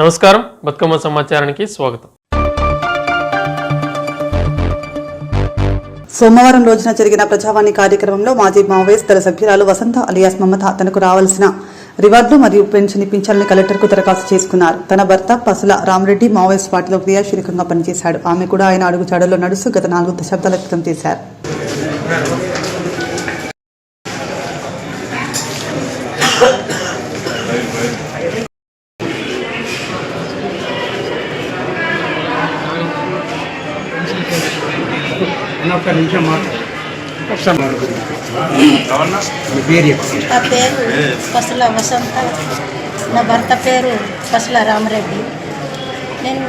నమస్కారం, బతుకమ్మ సమాచారానికి స్వాగతం. సోమవారం రోజున జరిగిన ప్రజావాణి కార్యక్రమంలో మాజీ మావోయిస్ట్ దళ సభ్యురాలు వసంత అలియాస్ మమత తనకు రావాల్సిన రివార్డులు మరియు పెన్షన్ ఇప్పించాలని కలెక్టర్కు దరఖాస్తు చేసుకున్నారు. తన భర్త పసుల రామరెడ్డి మావోయిస్ట్ పార్టీలో క్రియాశీలకంగా పనిచేశాడు. ఆమె కూడా ఆయన అడుగుజాడల్లో నడుస్తూ గత 4 దశాబ్దాల క్రితం చేశారు. నా పేరు పసుల వసంత, నా భర్త పేరు పసుల రామరెడ్డి. నేను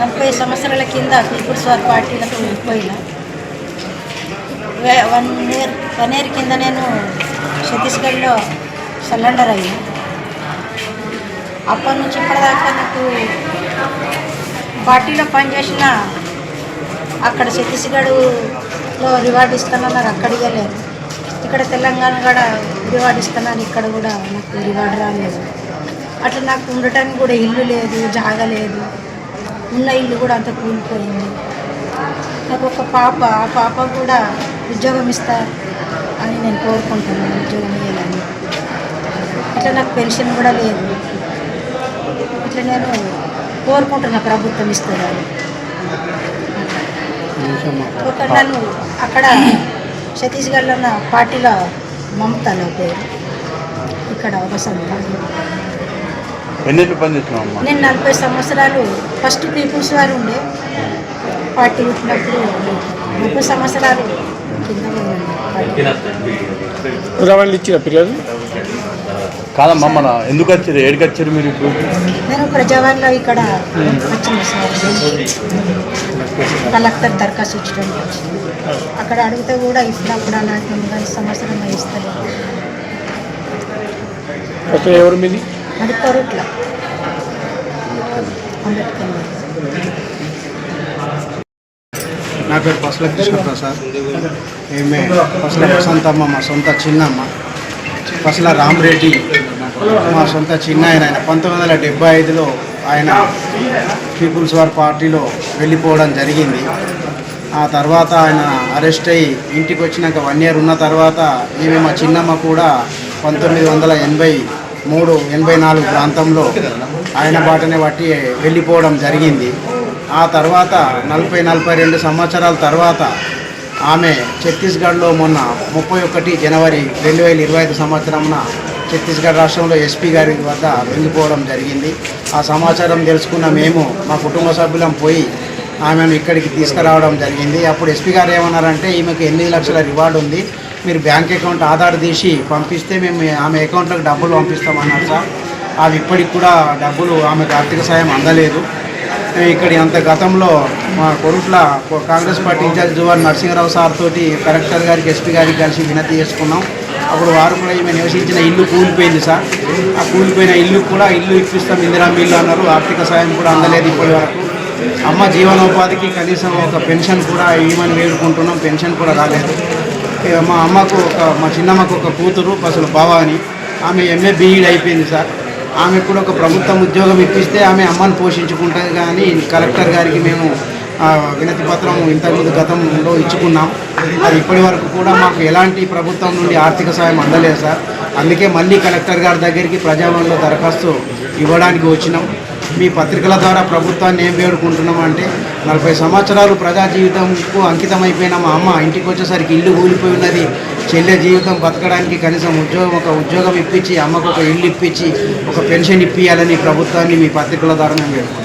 40 సంవత్సరాల కింద పీపుల్స్ వార్ పార్టీలకు వెళ్ళిపోయినా. 1 ఇయర్ కింద నేను ఛత్తీస్గఢ్లో సరెండర్ అయ్యా. అప్పటి నుంచి ఇప్పటిదాకా నాకు పార్టీలో పనిచేసిన అక్కడ ఛత్తీస్గఢ్లో రివార్డు ఇస్తానన్నారు, అక్కడికే లేదు. ఇక్కడ తెలంగాణ కూడా రివార్డు ఇస్తున్నాను, ఇక్కడ కూడా నాకు రివార్డు రాలేదు. అట్లా నాకు ఉండటానికి కూడా ఇల్లు లేదు, జాగ లేదు. ఉన్న ఇల్లు కూడా అంత కూలిపోయింది. నాకు ఒక పాప, ఆ పాప కూడా ఉద్యోగం ఇస్తా అని నేను కోరుకుంటున్నాను, ఉద్యోగం ఇవ్వాలని. ఇట్లా నాకు పెన్షన్ కూడా లేదు. ఇట్లా నేను కోరుకుంటున్నా ప్రభుత్వం ఇస్తుందని. ఒక నన్ను అక్కడ ఛత్తీస్గఢ్లో ఉన్న పార్టీలో మమత నా పేరు, ఇక్కడ వసంత. నేను 40 సంవత్సరాలు ఫస్ట్ పీపుల్స్ వారు ఉండే పార్టీ పుట్టినప్పుడు 30 సంవత్సరాలు కింద ఇచ్చిన పిల్లలు కాదమ్మా. మన ఎందుకు వచ్చారు, ఏడికి వచ్చారు మీరు? ఇప్పుడు నేను ప్రజావాణిలో ఇక్కడ వచ్చిన సార్, కలెక్టర్ దరఖాస్తు ఇచ్చడానికి వచ్చింది. అక్కడ అడిగితే కూడా ఇప్పుడు అన్నట్టు సంవత్సరం ఇస్తారు. ఎవరు మీది? అది కొరట్ల అంబేద్కర్. నా పేరు పసుల కృష్ణప్రసాద్. ఏమే పసుల వసంతమ్మ మా సొంత చిన్నమ్మ. పసుల రామరెడ్డి మా సొంత చిన్న ఆయన. 1975లో ఆయన పీపుల్స్ వార్ పార్టీలో వెళ్ళిపోవడం జరిగింది. ఆ తర్వాత ఆయన అరెస్ట్ అయ్యి ఇంటికి వచ్చినాక 1 ఇయర్ ఉన్న తర్వాత ఈమె మా చిన్నమ్మ కూడా 1983-84 ప్రాంతంలో ఆయన బాటనే బట్టి వెళ్ళిపోవడం జరిగింది. ఆ తర్వాత 40-42 సంవత్సరాల తర్వాత ఆమె ఛత్తీస్గఢ్లో మొన్న 31 జనవరి 2025 సంవత్సరంన ఛత్తీస్గఢ్ రాష్ట్రంలో ఎస్పీ గారి వద్ద వెళ్ళిపోవడం జరిగింది. ఆ సమాచారం తెలుసుకున్న మేము మా కుటుంబ సభ్యులం పోయి ఆమెను ఇక్కడికి తీసుకురావడం జరిగింది. అప్పుడు ఎస్పీ గారు ఏమన్నారంటే, ఈమెకు 8 లక్షల రివార్డు ఉంది, మీరు బ్యాంక్ అకౌంట్ ఆధార్ తీసి పంపిస్తే మేము ఆమె అకౌంట్లోకి డబ్బులు పంపిస్తామన్నారు సార్. అవి ఇప్పటికి కూడా డబ్బులు ఆమెకు ఆర్థిక సాయం అందలేదు. ఇక్కడ అంత గతంలో మా కొరుట్ల కాంగ్రెస్ పార్టీ ఇన్ఛార్జ్ జువాన్ నరసింహరావు సార్ తోటి కలెక్టర్ గారికి, ఎస్పీ గారికి కలిసి వినతి చేసుకున్నాం. అప్పుడు వారు కూడా ఈమె నివసించిన ఇల్లు కూలిపోయింది సార్. ఆ కూలిపోయిన ఇల్లు కూడా ఇల్లు ఇప్పిస్తాం, ఇందిరా ఇల్లు అన్నారు. ఆర్థిక సాయం కూడా అందలేదు ఇప్పటి వరకు. అమ్మ జీవనోపాధికి కనీసం ఒక పెన్షన్ కూడా ఇవ్వమని వేడుకుంటున్నాం, పెన్షన్ కూడా రాలేదు. మా అమ్మకు మా చిన్నమ్మకు ఒక కూతురు పసులు భవాని, ఆమె MA BEd అయిపోయింది సార్. ఆమె కూడా ఒక ప్రభుత్వం ఉద్యోగం ఇప్పిస్తే ఆమె అమ్మను పోషించుకుంటుంది. కానీ కలెక్టర్ గారికి మేము వినతి పత్రం ఇంతకుముందు గతంలో ఇచ్చుకున్నాం. అది ఇప్పటి వరకు కూడా మాకు ఎలాంటి ప్రభుత్వం నుండి ఆర్థిక సాయం అందలేదు సార్. అందుకే మళ్ళీ కలెక్టర్ గారి దగ్గరికి ప్రజావాణిలో దరఖాస్తు ఇవ్వడానికి వచ్చినాం. మీ పత్రికల ద్వారా ప్రభుత్వాన్ని ఏం వేడుకుంటున్నామంటే, 40 సంవత్సరాలు ప్రజా జీవితంకు అంకితమైపోయిన మా అమ్మ ఇంటికి వచ్చేసరికి ఇల్లు కూలిపోయి ఉన్నది. చెల్లె జీవితం బతకడానికి కనీసం ఒక ఉద్యోగం ఇప్పించి, అమ్మకు ఒక ఇల్లు ఇప్పించి, ఒక పెన్షన్ ఇప్పించాలని ప్రభుత్వాన్ని మీ పత్రికల ద్వారా మేము వేడుకుంటున్నాం.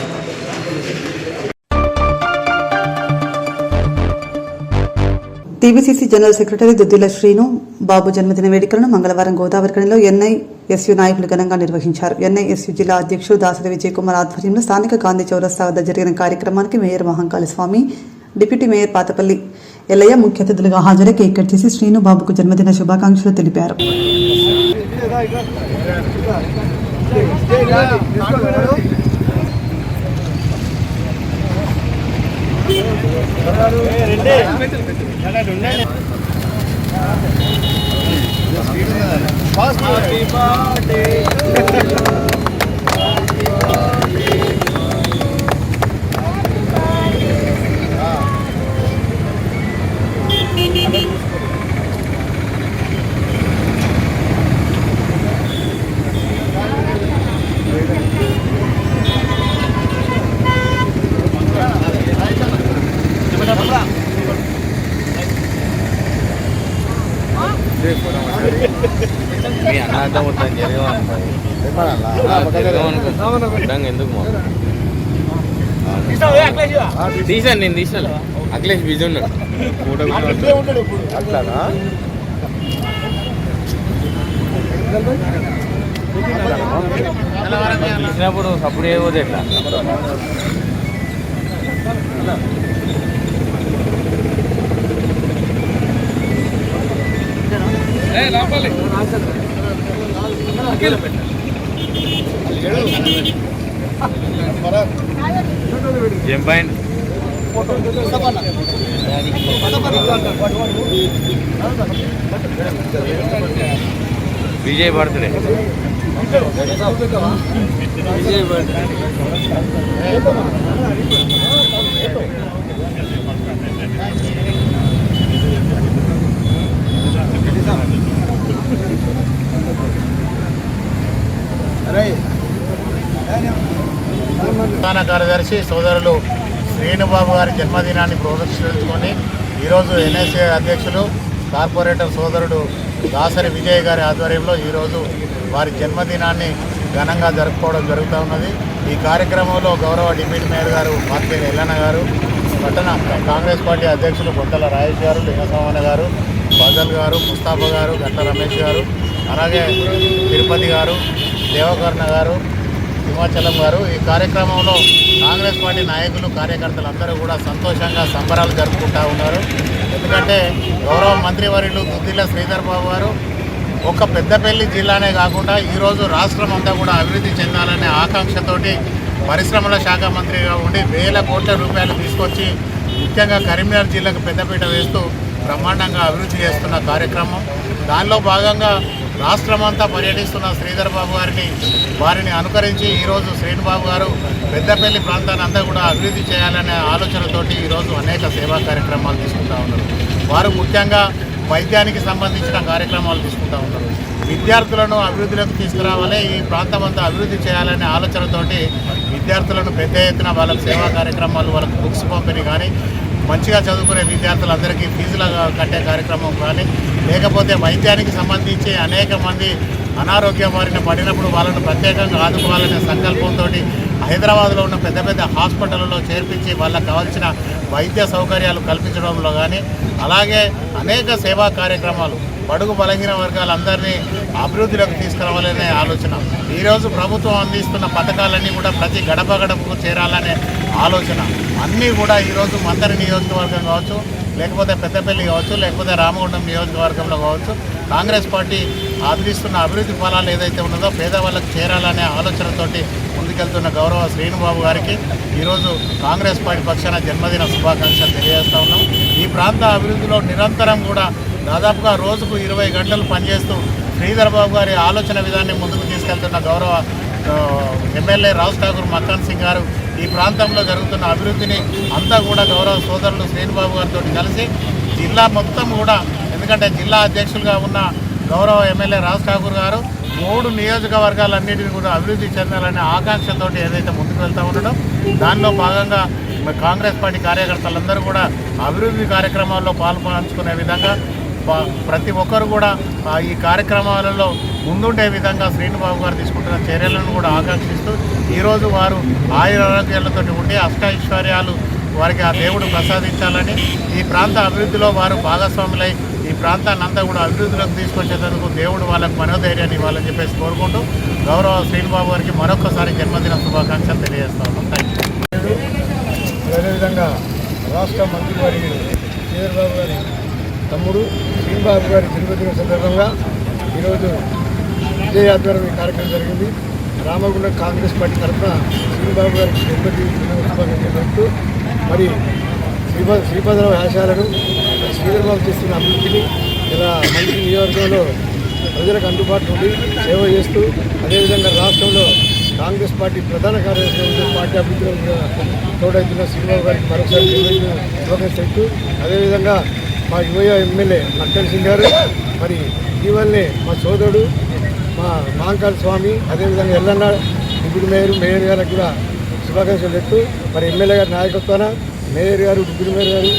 TPCC general secretary Duddilla Srinu Babu జన్మదిన వేడుకలను మంగళవారం గోదావరిఖనిలో NISU నాయకులు ఘనంగా నిర్వహించారు. NISU జిల్లా అధ్యక్షుడు దాసరి విజయ్ కుమార్ ఆధ్వర్యంలో స్థానిక గాంధీ చౌరస్తా వద్ద జరిగిన కార్యక్రమానికి మేయర్ మహంకాళి స్వామి, డిప్యూటీ మేయర్ పాతపల్లి ఎల్లయ్య ముఖ్య అతిథులుగా హాజరై కేక్ కట్ చేసి శ్రీను బాబుకు జన్మదిన శుభాకాంక్షలు తెలిపారు. Happy birthday. అర్థం ఉంటుంది జరిగేమనుకుంటాం ఎందుకు తీసాను నేను తీసాను అఖిలేష్ బిజీ ఉన్నాడు తీసినప్పుడు అప్పుడు ఏవోదు ఎట్లా ఏం point Vijay birthday Vijay birthday ప్రధాన కార్యదర్శి సోదరులు శ్రీనుబాబు గారి జన్మదినాన్ని పురస్కరించుకొని ఈరోజు ఎన్ఎస్ఏ అధ్యక్షులు కార్పొరేటర్ సోదరుడు దాసరి విజయ్ గారి ఆధ్వర్యంలో ఈరోజు వారి జన్మదినాన్ని ఘనంగా జరుపుకోవడం జరుగుతూ ఉన్నది. ఈ కార్యక్రమంలో గౌరవ డిప్యూటీ మేయర్ గారు మార్కేరి ఎల్లన్న గారు, పట్టణ కాంగ్రెస్ పార్టీ అధ్యక్షులు బొట్టల రాజేష్ గారు, లింగస్వామన్న గారు, బదల్ గారు, ముస్తాఫా గారు, గంట రమేష్ గారు, అలాగే తిరుపతి గారు, దేవకర్ణ గారు, హిమాచలం గారు ఈ కార్యక్రమంలో కాంగ్రెస్ పార్టీ నాయకులు కార్యకర్తలు అందరూ కూడా సంతోషంగా సంబరాలు జరుపుకుంటూ ఉన్నారు. ఎందుకంటే గౌరవ మంత్రివర్యులు దుద్దిల్ల శ్రీధర్ బాబు గారు ఒక పెద్దపల్లి జిల్లానే కాకుండా ఈరోజు రాష్ట్రం అంతా కూడా అభివృద్ధి చెందాలనే ఆకాంక్షతోటి పరిశ్రమల శాఖ మంత్రిగా ఉండి వేల కోట్ల రూపాయలు తీసుకొచ్చి ముఖ్యంగా కరీంనగర్ జిల్లాకు పెద్దపీట వేస్తూ బ్రహ్మాండంగా అభివృద్ధి చేస్తున్న కార్యక్రమం. దానిలో భాగంగా రాష్ట్రమంతా పర్యటిస్తున్న శ్రీధర్ బాబు వారిని అనుకరించి ఈరోజు శ్రీనుబాబు గారు పెద్దపల్లి ప్రాంతాన్ని అంతా కూడా అభివృద్ధి చేయాలనే ఆలోచనతోటి ఈరోజు అనేక సేవా కార్యక్రమాలు తీసుకుంటూ ఉన్నారు. వారు ముఖ్యంగా వైద్యానికి సంబంధించిన కార్యక్రమాలు తీసుకుంటూ ఉన్నారు. విద్యార్థులను అభివృద్ధిలోకి తీసుకురావాలి, ఈ ప్రాంతం అంతా అభివృద్ధి చేయాలనే ఆలోచనతోటి విద్యార్థులను పెద్ద ఎత్తున వాళ్ళకి సేవా కార్యక్రమాలు, వాళ్ళకి బుక్స్ పంపిణీ కానీ, మంచిగా చదువుకునే విద్యార్థులందరికీ ఫీజులు కట్టే కార్యక్రమం కానీ, లేకపోతే వైద్యానికి సంబంధించి అనేక మంది అనారోగ్యం బారిన పడినప్పుడు వాళ్ళను ప్రత్యేకంగా ఆదుకోవాలనే సంకల్పంతో హైదరాబాద్లో ఉన్న పెద్ద పెద్ద హాస్పిటల్లో చేర్పించి వాళ్ళకు కావాల్సిన వైద్య సౌకర్యాలు కల్పించడంలో కానీ, అలాగే అనేక సేవా కార్యక్రమాలు బడుగు బలహీన వర్గాలందరినీ అభివృద్ధిలోకి తీసుకురావాలనే ఆలోచన. ఈరోజు ప్రభుత్వం అందిస్తున్న పథకాలన్నీ కూడా ప్రతి గడప గడపకు చేరాలనే ఆలోచన. అన్నీ కూడా ఈరోజు మందరి నియోజకవర్గం కావచ్చు, లేకపోతే పెద్దపల్లి కావచ్చు, లేకపోతే రామగుండం నియోజకవర్గంలో కావచ్చు, కాంగ్రెస్ పార్టీ అందిస్తున్న అభివృద్ధి ఫలాలు ఏదైతే ఉన్నదో పేదవాళ్ళకు చేరాలనే ఆలోచనతోటి ముందుకెళ్తున్న గౌరవ శ్రీనుబాబు గారికి ఈరోజు కాంగ్రెస్ పార్టీ పక్షాన జన్మదిన శుభాకాంక్షలు తెలియజేస్తూ ఉన్నాం. ఈ ప్రాంత అభివృద్ధిలో నిరంతరం కూడా దాదాపుగా రోజుకు 20 గంటలు పనిచేస్తూ శ్రీధర్ బాబు గారి ఆలోచన విధాన్ని ముందుకు తీసుకెళ్తున్న గౌరవ ఎమ్మెల్యే రాజ్ ఠాకూర్ మక్కన్ సింగ్ గారు ఈ ప్రాంతంలో జరుగుతున్న అభివృద్ధిని అంతా కూడా గౌరవ సోదరులు శ్రీనుబాబు గారితో కలిసి జిల్లా మొత్తం కూడా, ఎందుకంటే జిల్లా అధ్యక్షులుగా ఉన్న గౌరవ ఎమ్మెల్యే రాజ్ ఠాకూర్ గారు 3 నియోజకవర్గాలన్నింటినీ కూడా అభివృద్ధి చెందాలనే ఆకాంక్షతో ఏదైతే ముందుకు వెళ్తూ ఉండడం, దానిలో భాగంగా కాంగ్రెస్ పార్టీ కార్యకర్తలందరూ కూడా అభివృద్ధి కార్యక్రమాల్లో పాల్పంచుకునే విధంగా ప్రతి ఒక్కరు కూడా ఈ కార్యక్రమాలలో ముందుండే విధంగా శ్రీనుబాబు గారు తీసుకుంటున్న చర్యలను కూడా ఆకాంక్షిస్తూ ఈరోజు వారు ఆయురారోగ్యాలతో ఉండి అష్టైశ్వర్యాలు వారికి ఆ దేవుడు ప్రసాదించాలని, ఈ ప్రాంత అభివృద్ధిలో వారు భాగస్వాములై ఈ ప్రాంతాన్ని అంతా కూడా అభివృద్ధిలోకి తీసుకొచ్చేందుకు దేవుడు వాళ్ళకు మనోధైర్యాన్ని ఇవ్వాలని చెప్పేసి కోరుకుంటూ గౌరవ శ్రీనుబాబు గారికి మరొకసారి జన్మదిన శుభాకాంక్షలు తెలియజేస్తా ఉన్నాం. Thank you. అదేవిధంగా రాష్ట్ర మంత్రివర్యులు శ్రీధర్బాబు గారి తమ్ముడు శ్రీనుబాబు గారి జన్మదిన సందర్భంగా ఈరోజు విజయ ఆధ్వర్యం ఈ కార్యక్రమం జరిగింది. రామగుండం కాంగ్రెస్ పార్టీ తరఫున శ్రీనుబాబు గారికి జన్మదిన శుభాకాంక్షలు చెబుతూ మరి శ్రీపదరావు ఆశయాలను శ్రీధర్బాబు చేస్తున్న అభివృద్ధిని ఇలా మంచి నియోజకవర్గంలో ప్రజలకు అందుబాటులో ఉండి సేవ చేస్తూ, అదేవిధంగా రాష్ట్రంలో కాంగ్రెస్ పార్టీ ప్రధాన కార్యదర్శి పార్టీ అభివృద్ధిలో తోడవుతున్న శ్రీబాబు గారికి మరొకసారి శుభాకాంక్షలు. అదేవిధంగా మా యువ ఎమ్మెల్యే మక్కన్ సింగ్ గారు, మరి ఇటీవలనే మా సోదరుడు మా మాంకాల స్వామి, అదేవిధంగా ఎల్లన్న డిప్యూటీ మేయర్ గారికి కూడా శుభాకాంక్షలు చెప్తూ, మరి ఎమ్మెల్యే గారి నాయకత్వాన మేయర్ గారు, డిప్యూటీ మేయర్ గారు,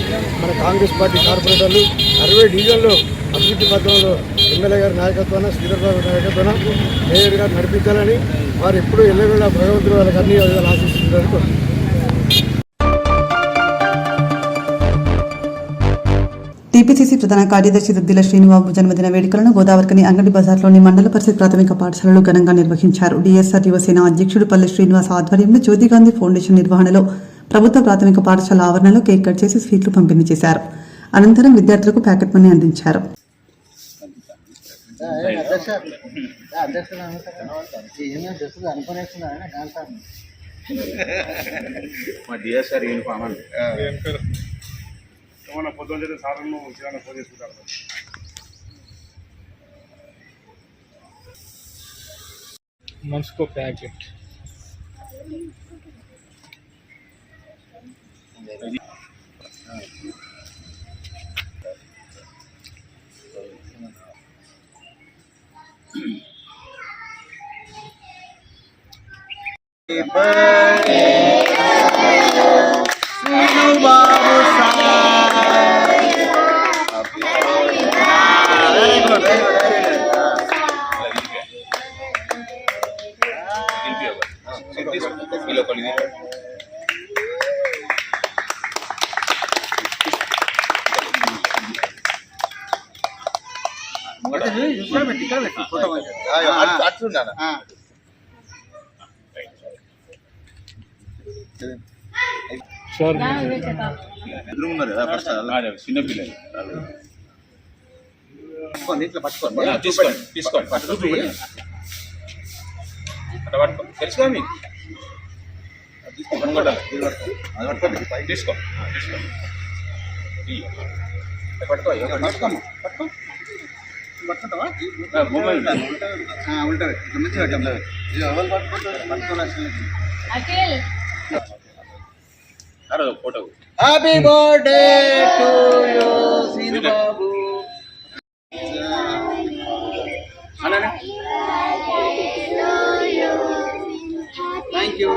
మన కాంగ్రెస్ పార్టీ కార్పొరేటర్లు 60 డివిజన్లో అభివృద్ధి పథకంలో ఎమ్మెల్యే గారి నాయకత్వాన శ్రీధర్ బాబు నాయకత్వాన మేయర్ గారు నడిపించాలని వారు ఎప్పుడూ ఎల్లవేళ భగవంతుడు వాళ్ళకి అన్ని విధాలు ఆశిస్తున్నారని టీపీసీసీ ప్రధాన కార్యదర్శి దుద్దిల శ్రీనిబాబు జన్మదిన వేడుకలను గోదావరికని అంగడి బజార్లోని మండల పరిషత్ ప్రాథమిక పాఠశాలలో ఘనంగా నిర్వహించారు. డిఎస్ఆర్ యువసేన అధ్యక్షుడు పల్లె శ్రీనివాస్ ఆధ్వర్యంలో జ్యోతి గాంధీ ఫౌండేషన్ నిర్వహణలో ప్రభుత్వ ప్రాథమిక పాఠశాల ఆవరణలో కేక్ కట్ చేసి స్వీట్లు పంపిణీ చేశారు. అనంతరం విద్యార్థులకు ప్యాకెట్ మనీ అందించారు. మనసుకో packet happy birthday to you Srinibabu. Thank you.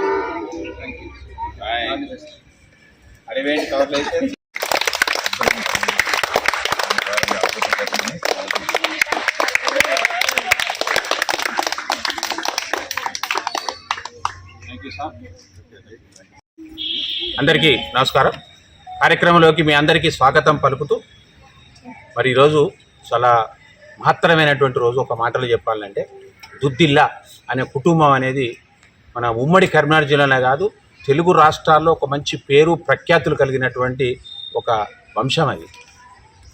అందరికీ నమస్కారం. కార్యక్రమంలోకి మీ అందరికీ స్వాగతం పలుకుతూ మరి ఈరోజు చాలా మహత్తరమైనటువంటి రోజు. ఒక మాటలో చెప్పాలంటే దుద్దిల్లా అనే కుటుంబం అనేది మన ఉమ్మడి కరీంనగర్ జిల్లానే కాదు తెలుగు రాష్ట్రాల్లో ఒక మంచి పేరు ప్రఖ్యాతులు కలిగినటువంటి ఒక వంశం అది.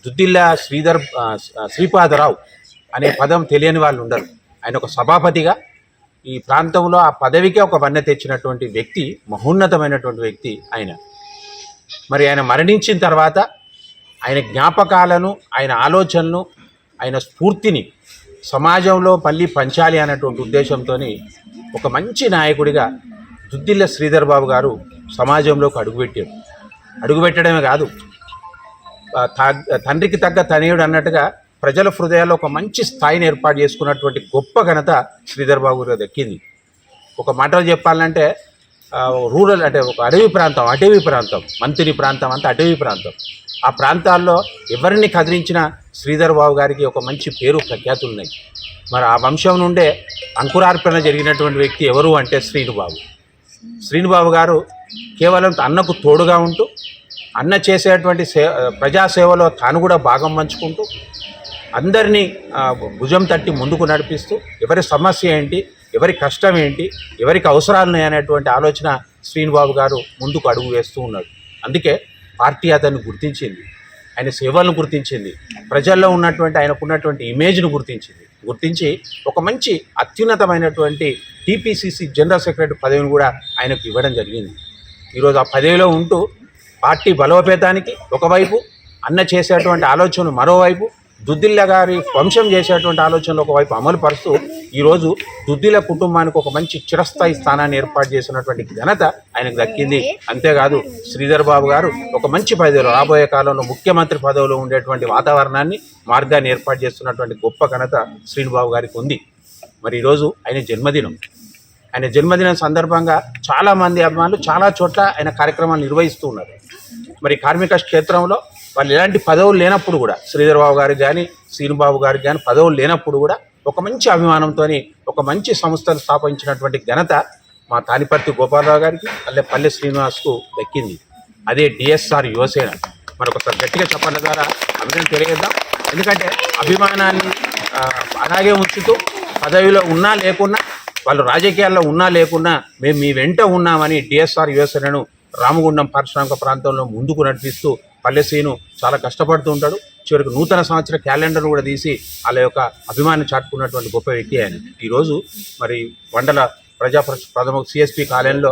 దుద్దిల్లా శ్రీపాదరావు అనే పదం తెలియని వాళ్ళు ఉండరు. ఆయన ఒక సభాపతిగా ఈ ప్రాంతంలో ఆ పదవికే ఒక వన్నె తెచ్చినటువంటి వ్యక్తి, మహోన్నతమైనటువంటి వ్యక్తి ఆయన. మరి ఆయన మరణించిన తర్వాత ఆయన జ్ఞాపకాలను, ఆయన ఆలోచనలను, ఆయన స్ఫూర్తిని సమాజంలో మళ్ళీ పంచాలి అన్నటువంటి ఉద్దేశంతో ఒక మంచి నాయకుడిగా దుద్దిల్ల శ్రీధర్ బాబు గారు సమాజంలోకి అడుగుపెట్టారు. అడుగుపెట్టడమే కాదు, తండ్రికి తగ్గ తనయుడు అన్నట్టుగా ప్రజల హృదయాల్లో ఒక మంచి స్థాయిని ఏర్పాటు చేసుకున్నటువంటి గొప్ప ఘనత శ్రీధర్ బాబు గారు దక్కింది. ఒక మాటలు చెప్పాలంటే రూరల్ అంటే ఒక అటవీ ప్రాంతం, మంత్రి ప్రాంతం అంతా అటవీ ప్రాంతం. ఆ ప్రాంతాల్లో ఎవరిని కదిలించినా శ్రీధర్ బాబు గారికి ఒక మంచి పేరు ప్రఖ్యాతులు ఉన్నాయి. మరి ఆ వంశం నుండే అంకురార్పణ జరిగినటువంటి వ్యక్తి ఎవరు అంటే శ్రీనుబాబు గారు కేవలం అన్నకు తోడుగా ఉంటూ అన్న చేసేటువంటి ప్రజాసేవలో తాను కూడా భాగం పంచుకుంటూ అందరినీ భుజం తట్టి ముందుకు నడిపిస్తూ ఎవరి సమస్య ఏంటి, ఎవరి కష్టం ఏంటి, ఎవరికి అవసరాలు ఉన్నాయనేటువంటి ఆలోచన శ్రీనుబాబు గారు ముందుకు అడుగు వేస్తూ ఉన్నాడు. అందుకే పార్టీ అతన్ని గుర్తించింది, ఆయన సేవలను గుర్తించింది, ప్రజల్లో ఉన్నటువంటి ఆయనకున్నటువంటి ఇమేజ్ను గుర్తించి ఒక మంచి అత్యున్నతమైనటువంటి టీపీసీసీ జనరల్ సెక్రటరీ పదవిని కూడా ఆయనకు ఇవ్వడం జరిగింది. ఈరోజు ఆ పదవిలో ఉంటూ పార్టీ బలోపేతానికి ఒకవైపు, అన్న చేసేటువంటి ఆలోచనలు మరోవైపు, దుద్దిల్ల గారి వంశం చేసేటువంటి ఆలోచనలు ఒకవైపు అమలు పరుస్తూ ఈరోజు దుద్దిల్ల కుటుంబానికి ఒక మంచి చిరస్థాయి స్థానాన్ని ఏర్పాటు చేసినటువంటి ఘనత ఆయనకు దక్కింది. అంతేకాదు శ్రీధర్ బాబు గారు ఒక మంచి పదవిలో రాబోయే కాలంలో ముఖ్యమంత్రి పదవిలో ఉండేటువంటి వాతావరణాన్ని, మార్గాన్ని ఏర్పాటు చేస్తున్నటువంటి గొప్ప ఘనత శ్రీనుబాబు గారికి ఉంది. మరి ఈరోజు ఆయన జన్మదినం సందర్భంగా చాలామంది అభిమానులు చాలా చోట్ల ఆయన కార్యక్రమాలు నిర్వహిస్తూ ఉన్నారు. మరి కార్మిక క్షేత్రంలో వాళ్ళు ఎలాంటి పదవులు లేనప్పుడు కూడా శ్రీధర్ బాబు గారికి కానీ శ్రీనుబాబు గారికి కానీ పదవులు లేనప్పుడు కూడా ఒక మంచి అభిమానంతో ఒక మంచి సంస్థను స్థాపించినటువంటి ఘనత మా తానిపర్తి గోపాలరావు గారికి అల్లే పల్లె శ్రీనివాస్కు దక్కింది. అదే డిఎస్ఆర్ యువసేన. మరొకసారి గట్టిగా చెప్పండి ద్వారా అభినందన తెలియజేద్దాం. ఎందుకంటే అభిమానాన్ని అలాగే ఉంచుతూ పదవిలో ఉన్నా లేకున్నా, వాళ్ళు రాజకీయాల్లో ఉన్నా లేకున్నా మేము మీ వెంట ఉన్నామని డిఎస్ఆర్ యువసేనను రామగుండం పారిశ్రామిక ప్రాంతంలో ముందుకు నడిపిస్తూ పల్లె శ్రీను చాలా కష్టపడుతూ ఉంటాడు. చివరికి నూతన సంవత్సర క్యాలెండర్ కూడా తీసి వాళ్ళ యొక్క అభిమానం చాటుకున్నటువంటి గొప్ప వ్యక్తి ఆయన. ఈరోజు మరి మండల ప్రథమ సిఎస్పి కాలనీలో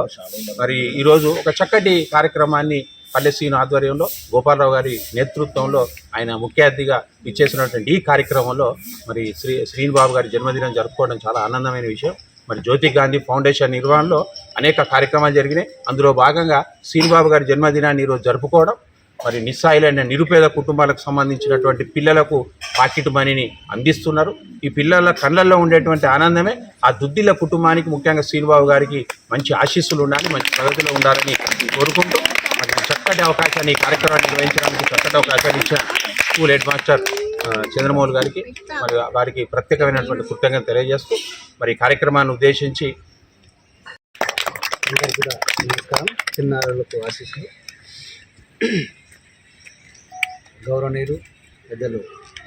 మరి ఈరోజు ఒక చక్కటి కార్యక్రమాన్ని పల్లె శ్రీను ఆధ్వర్యంలో గోపాలరావు గారి నేతృత్వంలో ఆయన ముఖ్య అతిథిగా ఇచ్చేసినటువంటి ఈ కార్యక్రమంలో మరి శ్రీనుబాబు గారి జన్మదినం జరుపుకోవడం చాలా ఆనందమైన విషయం. మరి జ్యోతి గాంధీ ఫౌండేషన్ నిర్వహణలో అనేక కార్యక్రమాలు జరిగినాయి. అందులో భాగంగా శ్రీనుబాబు గారి జన్మదినాన్ని ఈరోజు జరుపుకోవడం, మరి నిస్సాయిలైన నిరుపేద కుటుంబాలకు సంబంధించినటువంటి పిల్లలకు పాకెట్ మనీని అందిస్తున్నారు. ఈ పిల్లల కళ్ళల్లో ఉండేటువంటి ఆనందమే ఆ దుద్దిల కుటుంబానికి, ముఖ్యంగా శ్రీనుబాబు గారికి మంచి ఆశీస్సులు ఉండాలి, మంచి ప్రగతిలో ఉండాలని కోరుకుంటూ మరి చక్కటి అవకాశాన్ని ఈ కార్యక్రమాన్ని నిర్వహించడానికి చక్కటి అవకాశాన్ని ఇచ్చిన స్కూల్ హెడ్ మాస్టర్ చంద్రమౌళి గారికి మరి వారికి ప్రత్యేకమైనటువంటి కృతజ్ఞత తెలియజేస్తూ మరి ఈ కార్యక్రమాన్ని ఉద్దేశించి అందరికీ కూడా నమస్కారం. చిన్నారులకు ఆశీస్సులు. గౌరవనీయులు పెద్దలు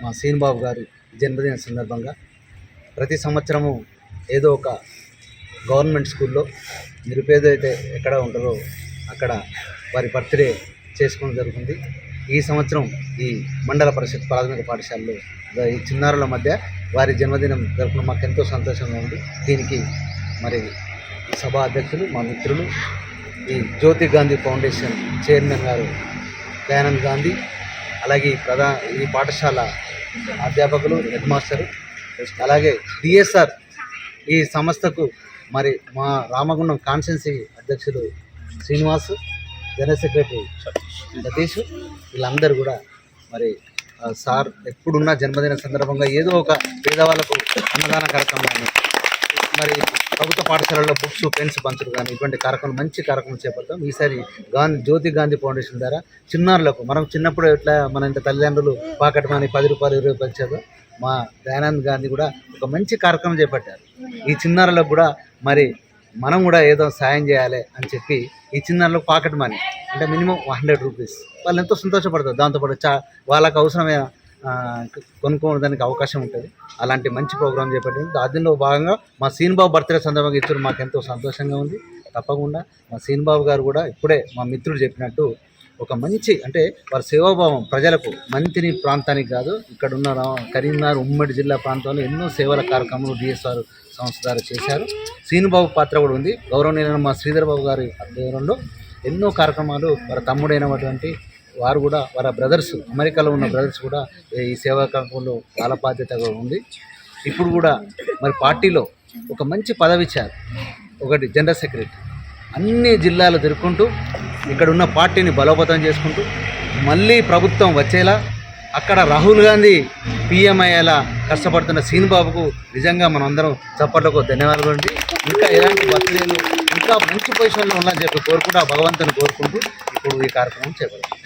మా శ్రీనుబాబు గారి జన్మదిన సందర్భంగా ప్రతి సంవత్సరము ఏదో ఒక గవర్నమెంట్ స్కూల్లో నిరుపేద అయితే ఎక్కడ ఉంటారో అక్కడ వారి బర్త్డే చేసుకోవడం జరుగుతుంది. ఈ సంవత్సరం ఈ మండల పరిషత్ ప్రాథమిక పాఠశాలలో ఈ చిన్నారుల మధ్య వారి జన్మదినం జరుపుకోవడం మాకు ఎంతో సంతోషంగా ఉంది. దీనికి మరి ఈ సభా అధ్యక్షులు మా మిత్రులు, ఈ జ్యోతి గాంధీ ఫౌండేషన్ చైర్మన్ గారు దయానంద్ గాంధీ, అలాగే ఈ పాఠశాల అధ్యాపకులు, హెడ్ మాస్టరు, అలాగే డిఎస్ఆర్ ఈ సంస్థకు మరి మా రామగుండం కాన్స్టిట్యున్సీ అధ్యక్షులు శ్రీనివాస్, జనరల్ సెక్రటరీ సతీష్, వీళ్ళందరూ కూడా మరి సార్ ఎప్పుడున్నా జన్మదిన సందర్భంగా ఏదో ఒక పేదవాళ్ళకు అన్నదాన కార్యక్రమం కానీ, మరి ప్రభుత్వ పాఠశాలల్లో బుక్స్, పెన్స్ పంచులు కానీ ఇటువంటి కార్యక్రమం మంచి కార్యక్రమం చేపడతాం. ఈసారి జ్యోతి గాంధీ ఫౌండేషన్ ద్వారా చిన్నారులకు మనం చిన్నప్పుడు ఎట్లా మన ఇంత తల్లిదండ్రులు పాకెట్ మనీ 10 రూపాయలు 20 రూపాయలు ఇచ్చారు, మా దయానంద్ గాంధీ కూడా ఒక మంచి కార్యక్రమం చేపట్టారు. ఈ చిన్నారులకు కూడా మరి మనం కూడా ఏదో సాయం చేయాలి అని చెప్పి ఈ చిన్నారులకు పాకెట్ మనీ అంటే మినిమం 100 రూపీస్ వాళ్ళు ఎంతో సంతోషపడతారు. దాంతోపాటు వాళ్ళకు అవసరమైన కొనుక్కోవడానికి అవకాశం ఉంటుంది. అలాంటి మంచి ప్రోగ్రాం చేపట్టింది. దానిలో భాగంగా మా శ్రీనుబాబు బర్త్డే సందర్భంగా ఇచ్చారు. మాకు ఎంతో సంతోషంగా ఉంది. తప్పకుండా మా శ్రీనుబాబు గారు కూడా ఇప్పుడే మా మిత్రుడు చెప్పినట్టు ఒక మంచి అంటే వారి సేవాభావం ప్రజలకు మంత్రి ప్రాంతానికి కాదు, ఇక్కడ ఉన్న కరీంనగర్ ఉమ్మడి జిల్లా ప్రాంతంలో ఎన్నో సేవల కార్యక్రమాలు డిఎస్ఆర్ సంస్థ ద్వారా చేశారు. శ్రీనుబాబు పాత్ర కూడా ఉంది. గౌరవనీయులైన మా శ్రీధర్ బాబు గారి ఆధ్వర్యంలో ఎన్నో కార్యక్రమాలు వారి తమ్ముడైనటువంటి వారు కూడా వారి బ్రదర్స్ అమెరికాలో ఉన్న బ్రదర్స్ కూడా ఈ సేవా కార్యక్రమంలో చాలా బాధ్యతగా ఉంది. ఇప్పుడు కూడా మరి పార్టీలో ఒక మంచి పదవి ఇచ్చారు. ఒకటి జనరల్ సెక్రటరీ, అన్ని జిల్లాలు తిరుగుకుంటూ ఇక్కడ ఉన్న పార్టీని బలోపేతం చేసుకుంటూ మళ్ళీ ప్రభుత్వం వచ్చేలా అక్కడ రాహుల్ గాంధీ పీఎం అయ్యేలా కష్టపడుతున్న శ్రీనుబాబుకు నిజంగా మనం అందరం చప్పట్లకు ధన్యవాదాలు అండి. ఇంకా ఎలాంటి బర్త్డేలు ఇంకా మంచి పొజిషన్లో ఉందని చెప్పి కోరుకుంటూ ఆ భగవంతుని కోరుకుంటూ ఇప్పుడు ఈ కార్యక్రమం చేపడతాం.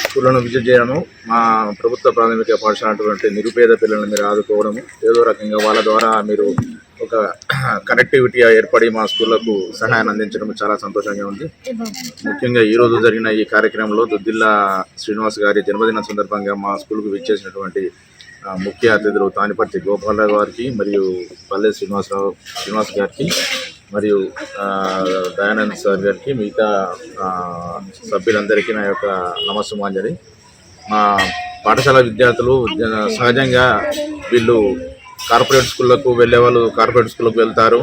స్కూళ్ళను విజిట్ చేయడము, మా ప్రభుత్వ ప్రాథమిక పాఠశాల అటువంటి నిరుపేద పిల్లలను మీరు ఆదుకోవడము, ఏదో రకంగా వాళ్ళ ద్వారా మీరు ఒక కనెక్టివిటీ ఏర్పడి మా స్కూళ్ళకు సహాయాన్ని అందించడం చాలా సంతోషంగా ఉంది. ముఖ్యంగా ఈరోజు జరిగిన ఈ కార్యక్రమంలో దుద్దిల్లా శ్రీనివాస్ గారి జన్మదిన సందర్భంగా మా స్కూల్కు విచ్చేసినటువంటి ముఖ్య అతిథులు తానిపర్తి గోపాలరావు గారికి మరియు పల్లె శ్రీనివాస్ గారికి మరియు దయానంద్ సార్ గారికి, మిగతా సభ్యులందరికీ నా యొక్క నమస్సుమాంజలి. మా పాఠశాల విద్యార్థులు సహజంగా వీళ్ళు కార్పొరేట్ స్కూళ్ళకు వెళ్ళే వాళ్ళు కార్పొరేట్ స్కూళ్ళకు వెళ్తారు,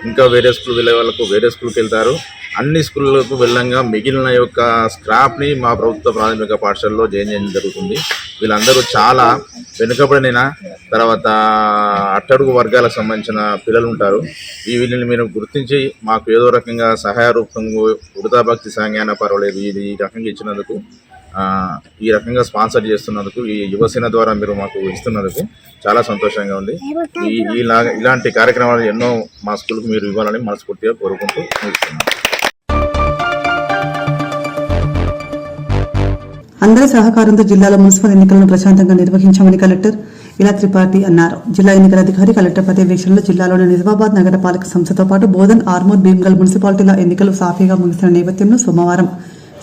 ఇంకా వేరే స్కూల్ వెళ్ళే వాళ్ళకు వేరే స్కూల్కి వెళ్తారు. అన్ని స్కూళ్ళకు వెళ్ళంగా మిగిలిన యొక్క స్క్రాప్ని మా ప్రభుత్వ ప్రాథమిక పాఠశాలలో జాయిన్ చేయడం జరుగుతుంది. వీళ్ళందరూ చాలా వెనుకబడిన తర్వాత అట్టడుగు వర్గాలకు సంబంధించిన పిల్లలు ఉంటారు. వీళ్ళని మీరు గుర్తించి మాకు ఏదో రకంగా సహాయ రూపంగా వృధాభక్తి సాంగ్యాన పర్వాలేదు ఇది ఈ రకంగా ఇచ్చినందుకు, ఈ రకంగా స్పాన్సర్ చేస్తున్నందుకు, ఈ యువసేన ద్వారా మీరు మాకు ఇస్తున్నందుకు చాలా సంతోషంగా ఉంది. ఇలాంటి కార్యక్రమాలు ఎన్నో మా స్కూల్కి మీరు ఇవ్వాలని మనస్ఫూర్తిగా కోరుకుంటూ ముగిస్తున్నాను. అందరి సహకారంతో జిల్లాలో మున్సిపల్ ఎన్నికలను ప్రశాంతంగా నిర్వహించామని కలెక్టర్ ఇలా త్రిపాఠి అన్నారు. జిల్లా ఎన్నికల అధికారి కలెక్టర్ పర్యవేక్షణలో జిల్లాలోని నిజామాబాద్ నగరపాలక సంస్థతో పాటు బోధన్, ఆర్మూర్, భీమ్గల్ మున్సిపాలిటీల ఎన్నికలు సాఫీగా ముగిసిన నేపథ్యంలో సోమవారం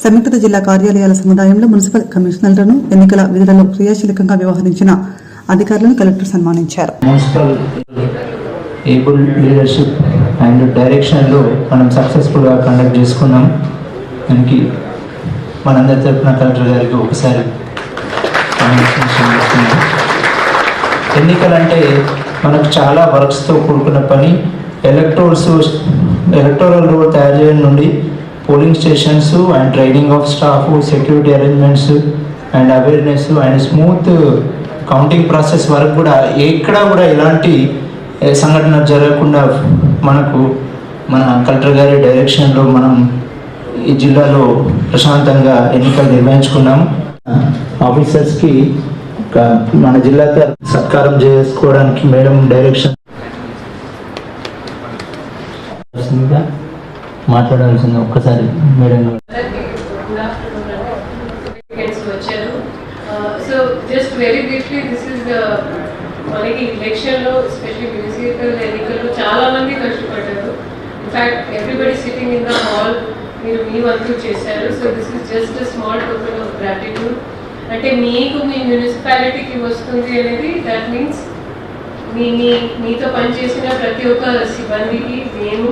సంయుక్త జిల్లా కార్యాలయాల సముదాయంలో మున్సిపల్ కమిషనర్లను ఎన్నికల విధులలో క్రియాశీలకంగా వ్యవహరించిన అధికారులను కలెక్టర్ సన్మానించారు. మున్సిపల్ ఏబుల్ లీడర్షిప్ అండ్ డైరెక్షన్లో మనం సక్సెస్ఫుల్గా కండక్ట్ చేసుకున్నాం. దానికి మనందరి తరఫున కలెక్టర్ గారికి ఒకసారి ఎన్నికలంటే మనకు చాలా వర్క్స్తో కూడుకున్న పని. ఎలక్టోరల్ రోల్ తయారు చేయడం నుండి polling stations and training of staff, security arrangements and awareness and smooth counting process వరకు కూడా ఎక్కడా కూడా ఎలాంటి సంఘటన జరగకుండా మనకు మన కలెక్టర్ గారి డైరెక్షన్లో మనం ఈ జిల్లాలో ప్రశాంతంగా ఎన్నికలు నిర్వహించుకున్నాం. ఆఫీసర్స్కి మన జిల్లాకు సత్కారం చేసుకోవడానికి మేడం డైరెక్షన్ మాట్లాడాల్సింది ఒక్కసారి మేడం వచ్చారు. So just very briefly this is మనకి ఎలక్షన్లో ఎస్పెషల్లీ మున్సిపల్ ఎన్నికల్లో చాలా మంది కష్టపడ్డారు. In fact everybody sitting in the hall మీరు మీ వంతు చేశారు. So this is just small token of gratitude. అంటే మీకు మీ మున్సిపాలిటీకి వస్తుంది అనేది దట్ మీన్స్ మీతో పనిచేసిన ప్రతి ఒక్క సిబ్బందికి మేము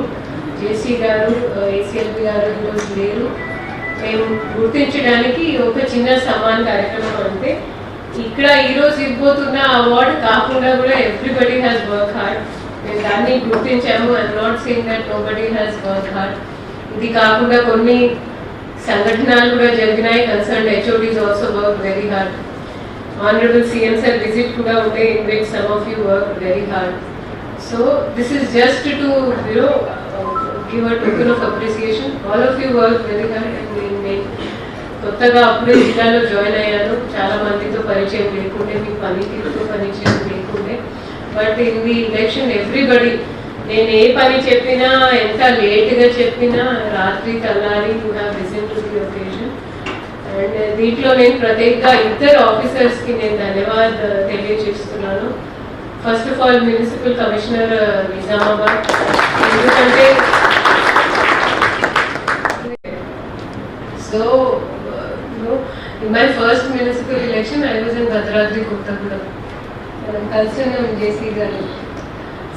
జేసీ గారు, ఏసీఎల్పీ గారు ఈరోజు లేరు, మేము గుర్తించడానికి ఒక చిన్న సమాన్ కార్యక్రమం. అంటే ఇక్కడ ఈరోజు ఇవ్వబోతున్న అవార్డు కాకుండా కూడా ఎవ్రీబడి హ్యాస్ వర్క్ హార్డ్. మేము దాన్ని గుర్తించాము. I'm not saying that nobody has work hard. ఇది కాకుండా కొన్ని సంఘటనలు కూడా జరిగినాయి. Concern HODs also work very hard. Honourable CM sir visit కూడా ఉంటే in which some of you work very hard. So this is just to give a token of appreciation. All of you work very hard and నేను కొత్తగా అప్పుడే జిల్లాలో join అయ్యాను. చాలా మందితో పరిచయం లేకుండే, మీ పనితీరుతో పరిచయం లేకుండే. But in the election everybody నేను ఏ పని చెప్పినా, ఎంత లేట్గా చెప్పినా, రాత్రి తెల్లారి you have listen to the occasion. And దీంట్లో నేను ప్రత్యేకంగా ఇద్దరు ఆఫీసర్స్కి నేను ధన్యవాదాలు తెలియజేస్తున్నాను. First of all municipal commissioner Nizamabad, ఎందుకంటే so in my first municipal election I was in Bhadradri, Kottagudem. కలిసిన జేసీ గారు.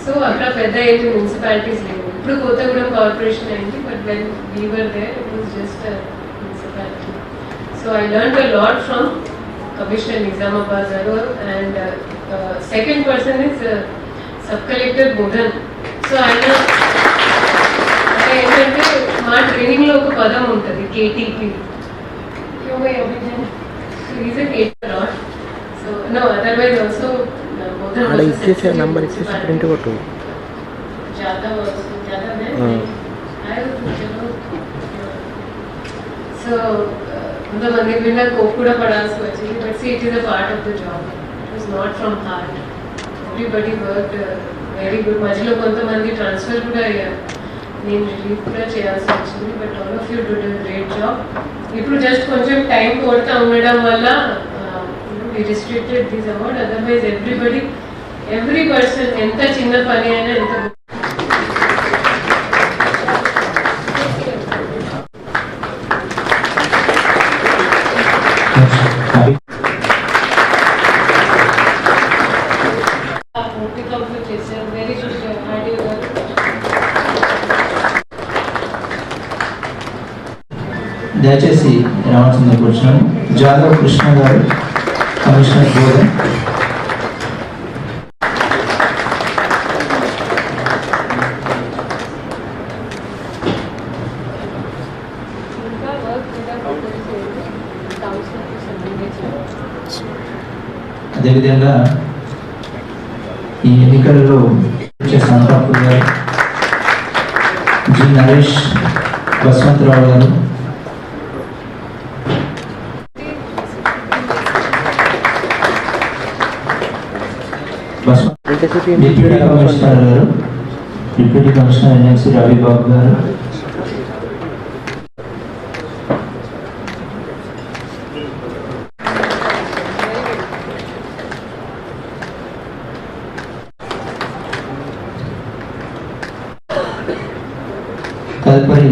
సో అక్కడ పెద్ద ఏంటి మున్సిపాలిటీస్ లేవు. ఇప్పుడు కొత్తగూడెం కార్పొరేషన్ అయింది. But when we were there it was just municipality. So I learned a lot from commissioner Nizamabad garu. And second person is sub collector Bodhan. So ఆయన ఏంటంటే మా ట్రైనింగ్లో ఒక పదం ఉంటుంది KTP. So no otherwise also so కొంతమంది మీద కోప్ కూడా పడాల్సి వచ్చింది. But see it is a part of the job. It was not from heart. Everybody work very good. మధ్యలో కొంతమంది ట్రాన్స్ఫర్ కూడా అయ్యారు. నేను రిలీవ్ కూడా చేయాల్సి వచ్చింది. But all of you did a great job. ఇప్పుడు జస్ట్ కొంచెం టైం కొడతా ఉండడం వల్ల we restricted this award. Otherwise every person ఎంత చిన్న పని అయినా ఎంత చేశారు. వెరీ గుడ్ ఆడియో గారు. దయచేసి రావాల్సింది కూర్చున్నాను. జాదవ్ కృష్ణ గారు, కమిషనర్ బోధన్. అదేవిధంగా ఈ ఎన్నికలలో సంతాపూర్ గారు, జి నరేష్, బస్వంతరావు గారు, డిప్యూటీ కమిషనర్ గారు, డిప్యూటీ కమిషనర్ ఎన్ఎంసీ రవిబాబు గారు, తదుపరి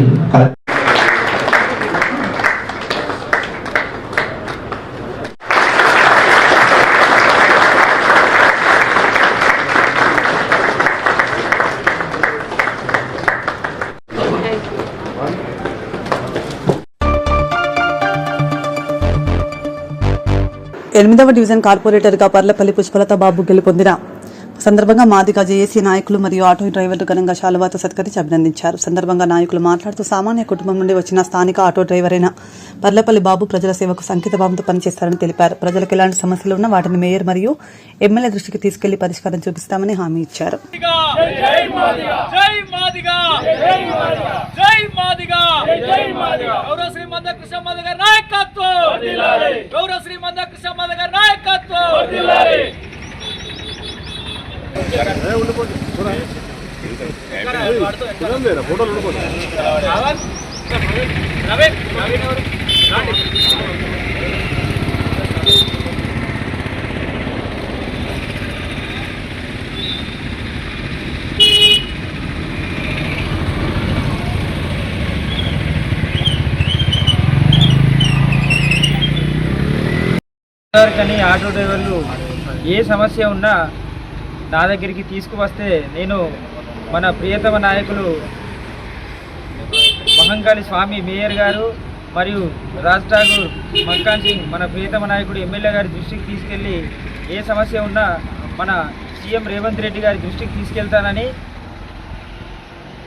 ఎనిమిదవ డివిజన్ కార్పొరేటర్గా పర్లపల్లి పుష్పలత బాబు గెలుపొందిన సందర్భంగా మాదిగ జేఏసీ నాయకులు మరియు ఆటో డ్రైవర్లు ఘనంగా శాలువాతో సత్కరించి అభినందించారు. సందర్భంగా నాయకులు మాట్లాడుతూ సామాన్య కుటుంబం నుండి వచ్చిన స్థానిక ఆటో డ్రైవర్ అయిన పర్లపల్లి బాబు ప్రజల సేవకు సంకేత భావంతో పనిచేస్తారని తెలిపారు. ప్రజలకు ఎలాంటి సమస్యలు ఉన్నా వాటిని మేయర్ మరియు ఎమ్మెల్యే దృష్టికి తీసుకెళ్లి పరిష్కారం చూపిస్తామని హామీ ఇచ్చారు. కానీ ఆటో డ్రైవర్లు ఏ సమస్య ఉన్నా నా దగ్గరికి తీసుకువస్తే నేను మన ప్రియతమ నాయకులు మహంకాళి స్వామి మేయర్ గారు మరియు రాజ్ ఠాగూర్ మక్కాన్ సింగ్ మన ప్రియతమ నాయకుడు ఎమ్మెల్యే గారి దృష్టికి తీసుకెళ్ళి ఏ సమస్య ఉన్నా మన సీఎం రేవంత్ రెడ్డి గారి దృష్టికి తీసుకెళ్తానని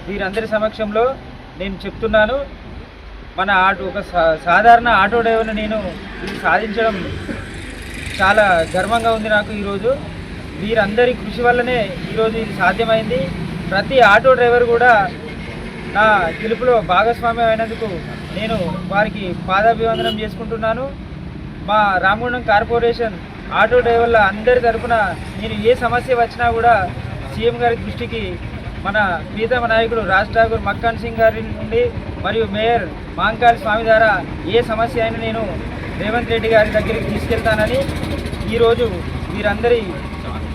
వీరందరి సమక్షంలో నేను చెప్తున్నాను. మన ఒక సాధారణ ఆటో డ్రైవర్ని నేను ఇది సాధించడం చాలా గర్వంగా ఉంది నాకు. ఈరోజు వీరందరి కృషి వల్లనే ఈరోజు ఇది సాధ్యమైంది. ప్రతి ఆటో డ్రైవర్ కూడా నా గెలుపులో భాగస్వామ్యం అయినందుకు నేను వారికి పాదాభివందనం చేసుకుంటున్నాను. మా రామగుండం కార్పొరేషన్ ఆటో డ్రైవర్ల అందరి తరఫున నేను ఏ సమస్య వచ్చినా కూడా సీఎం గారి దృష్టికి మన ప్రీతమ నాయకుడు రాజ్ ఠాగూర్ మక్కాన్ సింగ్ గారి నుండి మరియు మేయర్ మహంకాళి స్వామి ద్వారా ఏ సమస్య అయినా నేను రేవంత్ రెడ్డి గారి దగ్గరికి తీసుకెళ్తానని ఈరోజు వీరందరి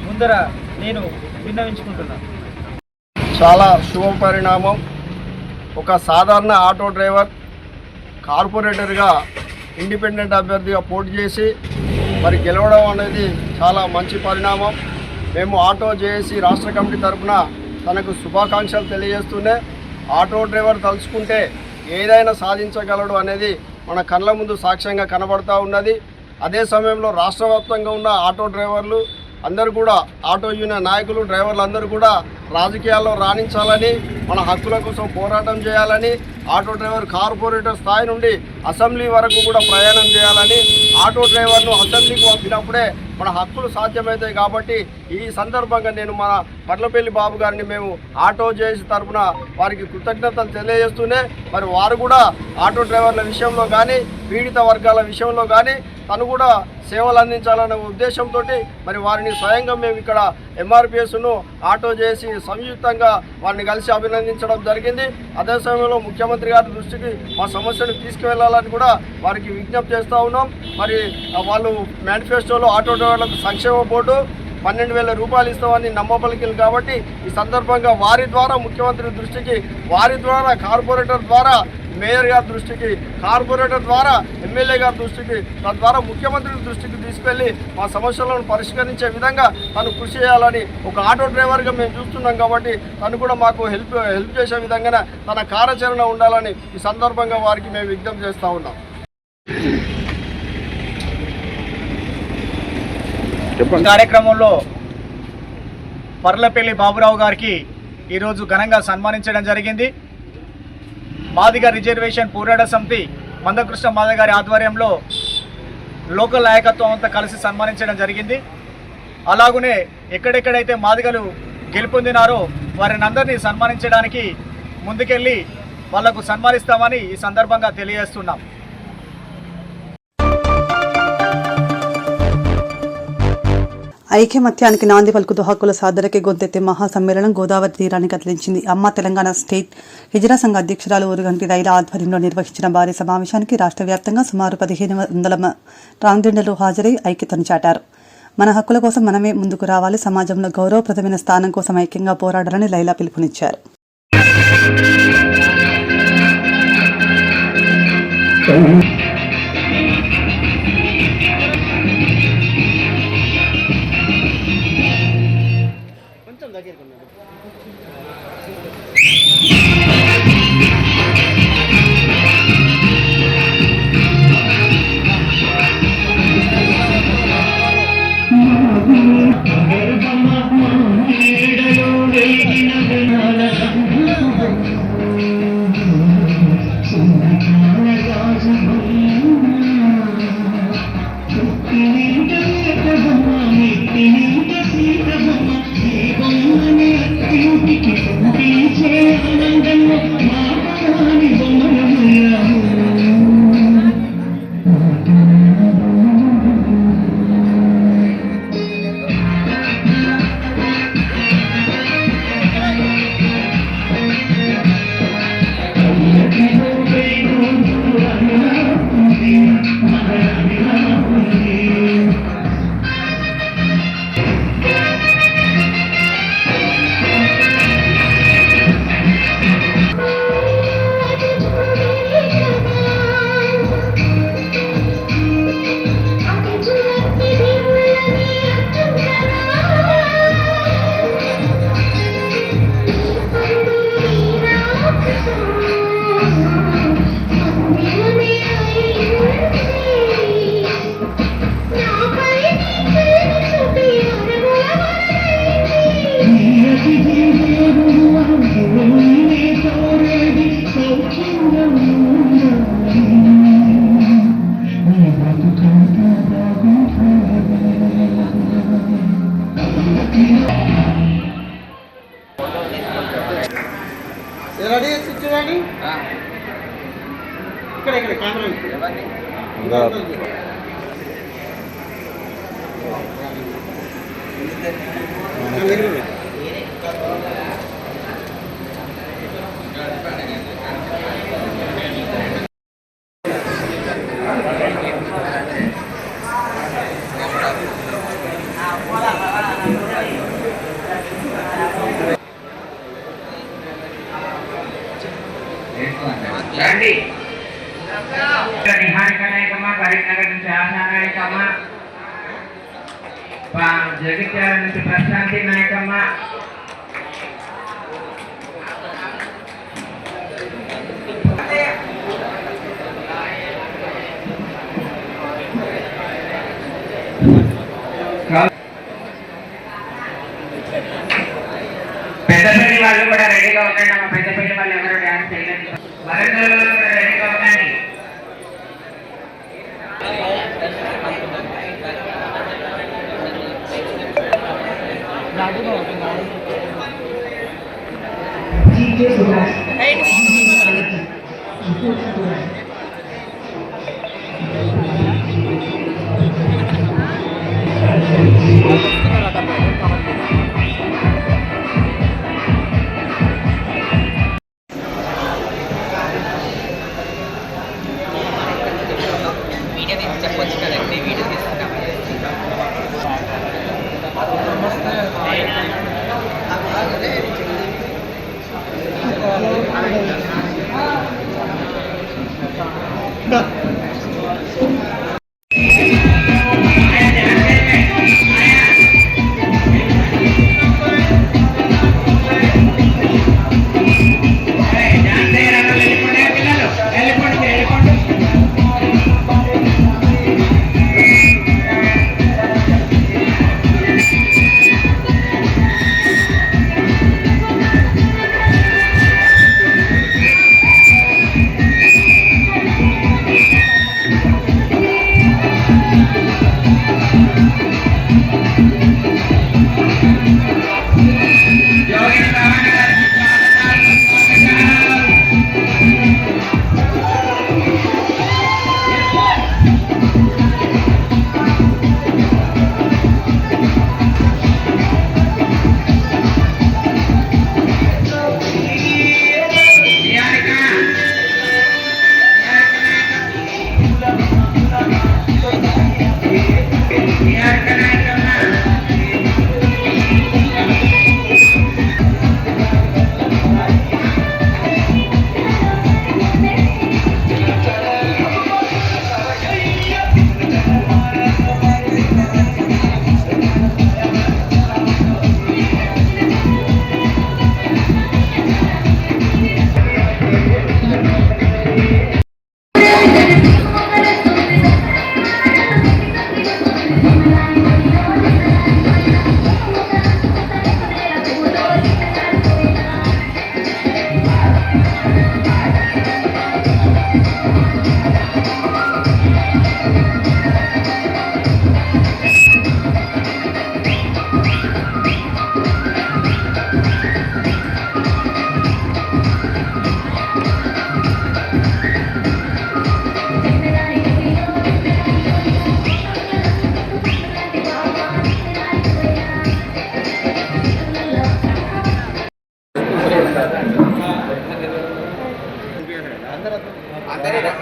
ముందర నేను విన్నవించుకుంటున్నాను. చాలా శుభ పరిణామం. ఒక సాధారణ ఆటో డ్రైవర్ కార్పొరేటర్గా ఇండిపెండెంట్ అభ్యర్థిగా పోటీ చేసి మరి గెలవడం అనేది చాలా మంచి పరిణామం. మేము ఆటో జేఏసీ రాష్ట్ర కమిటీ తరఫున తనకు శుభాకాంక్షలు తెలియజేస్తూనే ఆటో డ్రైవర్ తలుచుకుంటే ఏదైనా సాధించగలడు అనేది మన కళ్ళ ముందు సాక్ష్యంగా కనబడుతూ ఉన్నది. అదే సమయంలో రాష్ట్ర వ్యాప్తంగా ఉన్న ఆటో డ్రైవర్లు అందరూ కూడా ఆటో యూనియన్ నాయకులు డ్రైవర్లు అందరూ కూడా రాజకీయాల్లో రాణించాలని, మన హక్కుల కోసం పోరాటం చేయాలని, ఆటో డ్రైవర్ కార్పొరేటర్ స్థాయి నుండి అసెంబ్లీ వరకు కూడా ప్రయాణం చేయాలని, ఆటో డ్రైవర్ను అసెంబ్లీకి పంపినప్పుడే మన హక్కులు సాధ్యమవుతాయి. కాబట్టి ఈ సందర్భంగా నేను మన పర్లపల్లి బాబు గారిని మేము ఆటో జేఏసీ తరఫున వారికి కృతజ్ఞతలు తెలియజేస్తూనే మరి వారు కూడా ఆటో డ్రైవర్ల విషయంలో కానీ పీడిత వర్గాల విషయంలో కానీ తను కూడా సేవలు అందించాలనే ఉద్దేశంతో మరి వారిని స్వయంగా మేము ఇక్కడ ఎంఆర్పిఎస్ను ఆటో జేఏసీ సంయుక్తంగా వారిని కలిసి అభినందించడం జరిగింది. అదే సమయంలో ముఖ్యమంత్రి గారి దృష్టికి మా సమస్యను తీసుకువెళ్లాలని కూడా వారికి విజ్ఞప్తి చేస్తూ ఉన్నాం. మరి వాళ్ళు మేనిఫెస్టోలో ఆటో డ్రైవర్లకు సంక్షేమ బోర్డు 12,000 రూపాయలు ఇస్తామని నమ్మపలికింది. కాబట్టి ఈ సందర్భంగా వారి ద్వారా ముఖ్యమంత్రి దృష్టికి, వారి ద్వారా కార్పొరేటర్ ద్వారా మేయర్ గారి దృష్టికి, కార్పొరేటర్ ద్వారా ఎమ్మెల్యే గారి దృష్టికి, తద్వారా ముఖ్యమంత్రి దృష్టికి తీసుకెళ్లి మా సమస్యలను పరిష్కరించే విధంగా తను కృషి చేయాలని ఒక ఆటో డ్రైవర్గా మేము చూస్తున్నాం. కాబట్టి తను కూడా మాకు హెల్ప్ చేసే విధంగానే తన కార్యాచరణ ఉండాలని ఈ సందర్భంగా వారికి మేము విజ్ఞప్తి చేస్తూ ఉన్నాం. కార్యక్రమంలో పర్లపల్లి బాబురావు గారికి ఈరోజు ఘనంగా సన్మానించడం జరిగింది. మాదిగ రిజర్వేషన్ పోరాట సమితి మందకృష్ణ మాదిగ గారి ఆధ్వర్యంలో లోకల్ నాయకత్వం అంతా కలిసి సన్మానించడం జరిగింది. అలాగనే ఎక్కడెక్కడైతే మాదిగలు గెలుపొందినారో వారిని అందరినీ సన్మానించడానికి ముందుకెళ్ళి వాళ్లకు సన్మానిస్తామని ఈ సందర్భంగా తెలియజేస్తున్నాం. ఐక్యమత్యానికి నాంది పలుకుతూ హక్కుల సాధనకి గొంతెత్తే మహాసమ్మేళనం గోదావరి తీరాన్ని కదిలించింది. అమ్మ తెలంగాణ స్టేట్ హిజ్రా సంఘ అధ్యక్షురాలు ఊరుగంటి రైల ఆధ్వర్యంలో నిర్వహించిన భారీ సమావేశానికి రాష్ట్ర వ్యాప్తంగా సుమారు 1,500 ట్రాన్స్జెండర్లు హాజరై ఐక్యతను చాటారు. మన హక్కుల కోసం మనమే ముందుకు రావాలి, సమాజంలో గౌరవప్రదమైన స్థానం కోసం ఐక్యంగా పోరాడాలని లైలా పిలుపునిచ్చారు. రెడీ చూడండి ఇక్కడ కెమెరా రండి నిహారిక నాయకమ్మ కరీంనగర్ నుంచి ఆశా నాయకమ్మ జగిత్యాల నుంచి ప్రశాంతి నాయకమ్మ పెద్దపల్లి వాళ్ళు కూడా రెడీగా ఉండండి అమ్మ. పెద్దపల్లి వాళ్ళు ఎవరు డ్యాన్స్ చేయలేదు. వరంగల్ వాళ్ళు కూడా రెడీగా ఉండండి. చెప్పొచ్చు కదండి, వీడియో తీసుకుంటాం.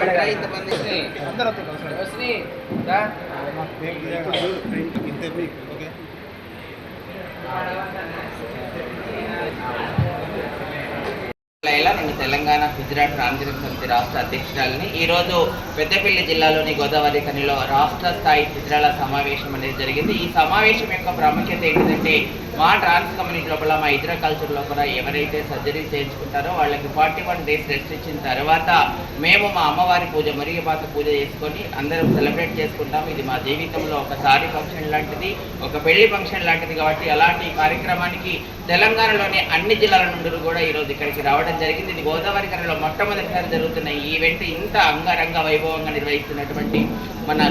నేను తెలంగాణ గుజరాత్ రామగిరి సమితి రాష్ట్ర అధ్యక్షురాలని. ఈరోజు పెద్దపల్లి జిల్లాలోని గోదావరి ఖనిలో రాష్ట్ర స్థాయి చిత్రాల సమావేశం అనేది జరిగింది. ఈ సమావేశం యొక్క ప్రాముఖ్యత ఏంటంటే మా ట్రాన్స్ కమ్యూనిటీ లోపల మా ఇతర కల్చర్ లోపల ఎవరైతే సర్జరీ చేయించుకుంటారో వాళ్ళకి 41 డేస్ రెస్ట్ ఇచ్చిన తర్వాత మేము మా అమ్మవారి పూజ మరిగపాత పూజ చేసుకొని అందరం సెలబ్రేట్ చేసుకుంటాం. ఇది మా జీవితంలో ఒకసారి ఫంక్షన్ లాంటిది, ఒక పెళ్లి ఫంక్షన్ లాంటిది. కాబట్టి అలాంటి కార్యక్రమానికి తెలంగాణలోని అన్ని జిల్లాల నుండి కూడా ఈరోజు ఇక్కడికి రావడం జరిగింది. ఇది గోదావరి ఖనిలో మొట్టమొదటిసారి జరుగుతున్న ఈ ఈవెంట్ ఇంత అంగరంగ వైభవంగా నిర్వహిస్తున్నటువంటి మన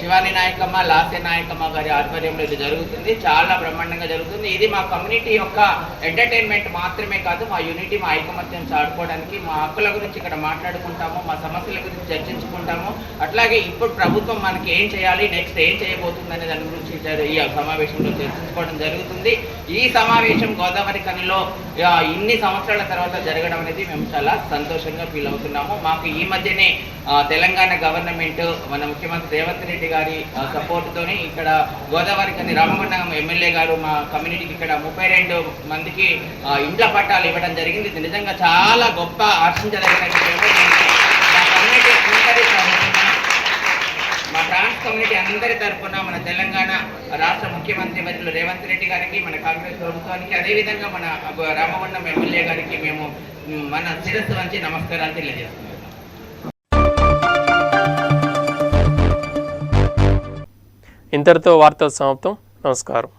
శివాని నాయకమ్మ, లాస్య నాయకమ్మ గారి ఆధ్వర్యంలో ఇది జరుగుతుంది. చాలా బ్రహ్మాండంగా జరుగుతుంది. ఇది మా కమ్యూనిటీ యొక్క ఎంటర్టైన్మెంట్ మాత్రమే కాదు, మా యూనిటీ, మా ఐకమత్యం చాటుకోవడానికి, మా హక్కుల గురించి ఇక్కడ మాట్లాడుకుంటాము, మా సమస్యల గురించి చర్చించుకుంటాము. అట్లాగే ఇప్పుడు ప్రభుత్వం మనకి ఏం చేయాలి, నెక్స్ట్ ఏం చేయబోతుంది అనే దాని గురించి ఈ సమావేశంలో చర్చించుకోవడం జరుగుతుంది. ఈ సమావేశం గోదావరి ఖనిలో ఇన్ని సంవత్సరాల తర్వాత జరగడం అనేది మేము చాలా సంతోషంగా ఫీల్ అవుతున్నాము. మాకు ఈ మధ్యనే తెలంగాణ గవర్నమెంట్ మన ముఖ్యమంత్రి రేవంత్ రెడ్డి గారి సపోర్ట్తోని ఇక్కడ గోదావరి ఖని రామగుండం ఎమ్మెల్యే గారు మా కమ్యూనిటీకి ఇక్కడ 32 మందికి ఇండ్ల పట్టాలు ఇవ్వడం జరిగింది. ఇది నిజంగా చాలా గొప్ప ఆశించదగిన మా ట్రాన్స్ కమ్యూనిటీ అందరి తరఫున మన తెలంగాణ రాష్ట్ర ముఖ్యమంత్రి వర్యులు రేవంత్ రెడ్డి గారికి, మన కాంగ్రెస్ ప్రభుత్వానికి, అదేవిధంగా మన రామగుండం ఎమ్మెల్యే గారికి మేము మన శిరస్సు వంచి నమస్కారాలు తెలియజేస్తున్నాం. ఇంతటితో వార్తలు సమాప్తం. నమస్కారం.